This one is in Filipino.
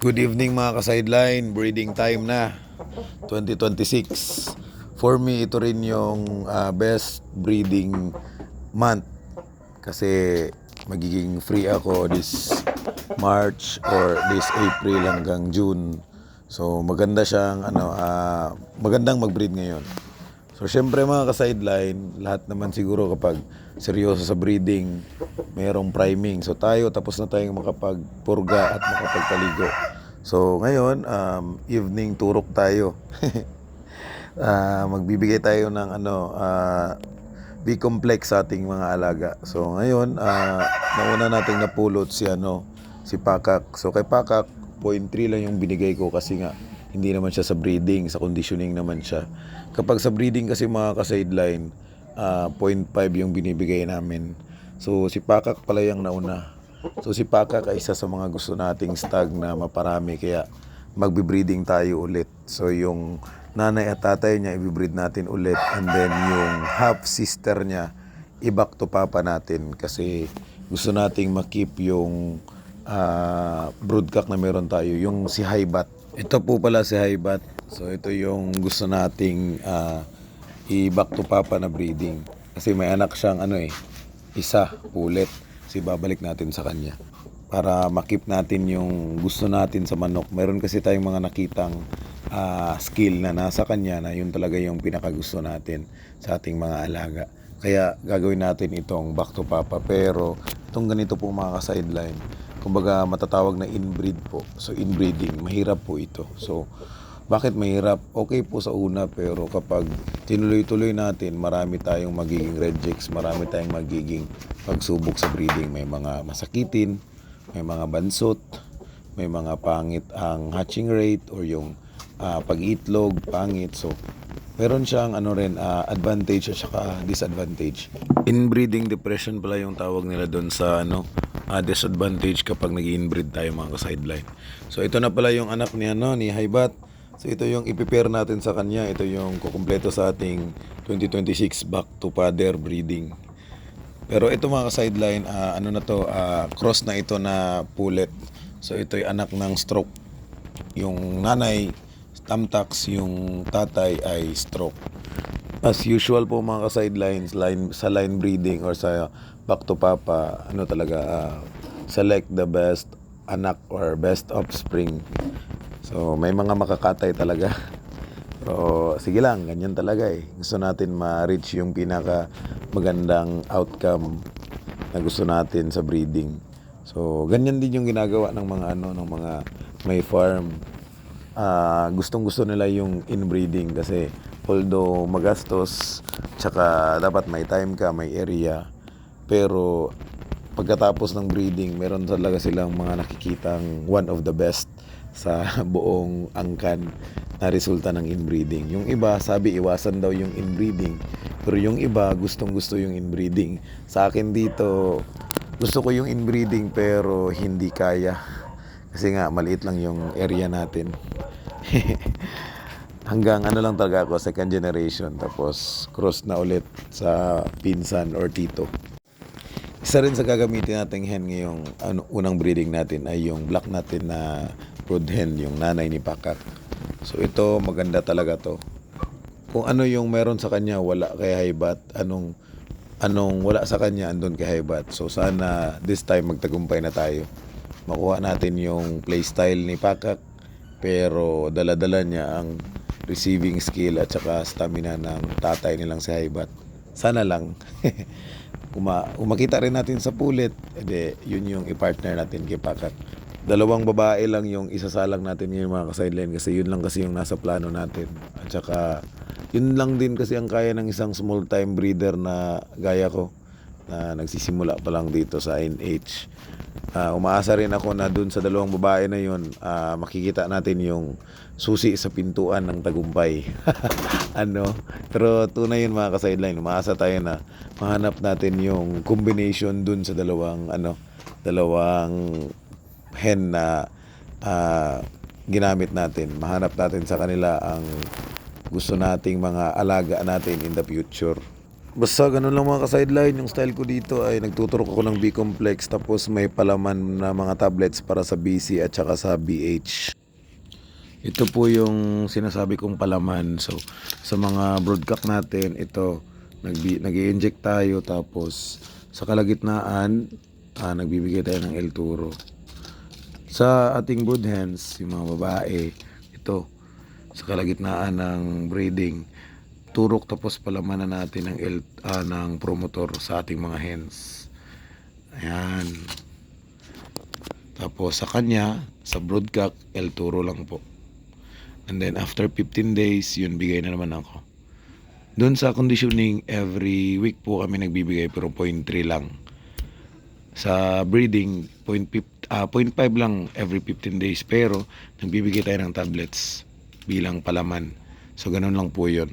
Good evening mga ka-sideline, breeding time na 2026. For me, ito rin yung best breeding month kasi magiging free ako this March or this April hanggang June. So maganda siyang magandang mag-breed ngayon. So syempre mga ka-sideline, lahat naman siguro kapag seryoso sa breeding, mayroong priming. So tayo tapos na tayong makapagpurga at makapagpaligo. So ngayon, evening turok tayo. Magbibigay tayo ng B-complex sa ating mga alaga. So ngayon, nauna nating napulot si Pakak. So kay Pakak, 0.3 lang yung binigay ko kasi nga hindi naman siya sa breeding, sa conditioning naman siya. Kapag sa breeding kasi mga ka-sideline, 0.5 yung binibigay namin. So si Pakak pala yung nauna. So si Pakak ay isa sa mga gusto nating stag na maparami, kaya magbe-breeding tayo ulit. So yung nanay at tatay niya i-breed natin ulit, and then yung half sister niya i-back to papa natin kasi gusto nating makip yung broodcock na meron tayo, yung si Hibat. Ito po pala si Hibat. So ito yung gusto nating i-back to papa na breeding kasi may anak siyang isa ulit. So babalik natin sa kanya para makip natin yung gusto natin sa manok. Meron kasi tayong mga nakitang skill na nasa kanya na yun talaga yung pinakagusto natin sa ating mga alaga. Kaya gagawin natin itong back to papa. Pero itong ganito po mga ka-sideline, kumbaga matatawag na inbreed po. So inbreeding, mahirap po ito. So bakit mahirap? Okay po sa una, pero kapag tinuloy-tuloy natin, marami tayong magiging rejects, marami tayong magiging pagsubok sa breeding. May mga masakitin, may mga bansot, may mga pangit ang hatching rate or yung pag-itlog, pangit. So meron siyang advantage at saka disadvantage. Inbreeding depression pala yung tawag nila doon sa disadvantage kapag nag-inbreed tayo mga ka-sideline. So ito na pala yung anak ni Hibat. So ito yung i-prepare natin sa kanya. Ito yung kukumpleto sa ating 2026 back to father breeding. Pero ito mga ka-sideline, cross na ito na pullet. So ito yung anak ng stroke. Yung nanay tamtax, yung tatay ay stroke. As usual po mga ka-sidelines, sa line breeding or sa back to papa, select the best anak or best offspring. So may mga makakatay talaga. So sige lang, ganyan talaga eh. Gusto natin ma-reach yung pinaka magandang outcome na gusto natin sa breeding. So ganyan din yung ginagawa ng mga may farm. Gustong-gusto nila yung inbreeding kasi although magastos, tsaka dapat may time ka, may area, pero pagkatapos ng breeding, meron talaga silang mga nakikitang one of the best sa buong angkan na resulta ng inbreeding. Yung iba sabi iwasan daw yung inbreeding, pero yung iba gustong-gusto yung inbreeding. Sa akin dito, gusto ko yung inbreeding pero hindi kaya kasi nga maliit lang yung area natin. Hanggang lang talaga ako, second generation, tapos cross na ulit sa pinsan or tito. Isa rin sa gagamitin nating hen ngayong unang breeding natin ay yung black natin na brood hen, yung nanay ni Pakak. So ito maganda talaga to. Kung ano yung meron sa kanya wala kay Hibat, anong wala sa kanya andun kay Hibat. So sana this time magtagumpay na tayo. Makuha natin yung playstyle ni Pakak, pero dala-dala niya ang receiving skill at saka stamina ng tatay nilang si Hibat. Sana lang. Kung makita rin natin sa pulit, yun yung i-partner natin kay Pakak. Dalawang babae lang yung isasalang natin ngayon mga ka-sideline kasi yun lang kasi yung nasa plano natin. At saka yun lang din kasi ang kaya ng isang small time breeder na gaya ko na nagsisimula pa lang dito sa NH. Umaasa rin ako na dun sa dalawang babae na yun, makikita natin yung susi sa pintuan ng tagumpay. Pero tunay yun mga ka-sideline. Umaasa tayo na mahanap natin yung combination dun sa dalawang hen na ginamit natin. Mahanap natin sa kanila ang gusto nating mga alaga natin in the future. Basta ganun lang mga ka-sideline. Yung style ko dito ay nagtuturok ako ng B-complex tapos may palaman na mga tablets para sa BC at saka sa BH. Ito po yung sinasabi kong palaman. So, sa mga broadcock natin, ito, nag-i-inject tayo tapos sa kalagitnaan, nagbibigay tayo ng El-Turo. Sa ating brood hens, yung mga babae, ito, sa kalagitnaan ng breeding, turok tapos palamanan natin ng promotor sa ating mga hens. Ayan. Tapos sa kanya, sa broodcock, El-Turo lang po. And then after 15 days, yun bigay na naman ako. Doon sa conditioning, every week po kami nagbibigay pero 0.3 lang. Sa breeding, 0.5 lang every 15 days pero nagbibigay tayo ng tablets bilang palaman. So ganun lang po yun.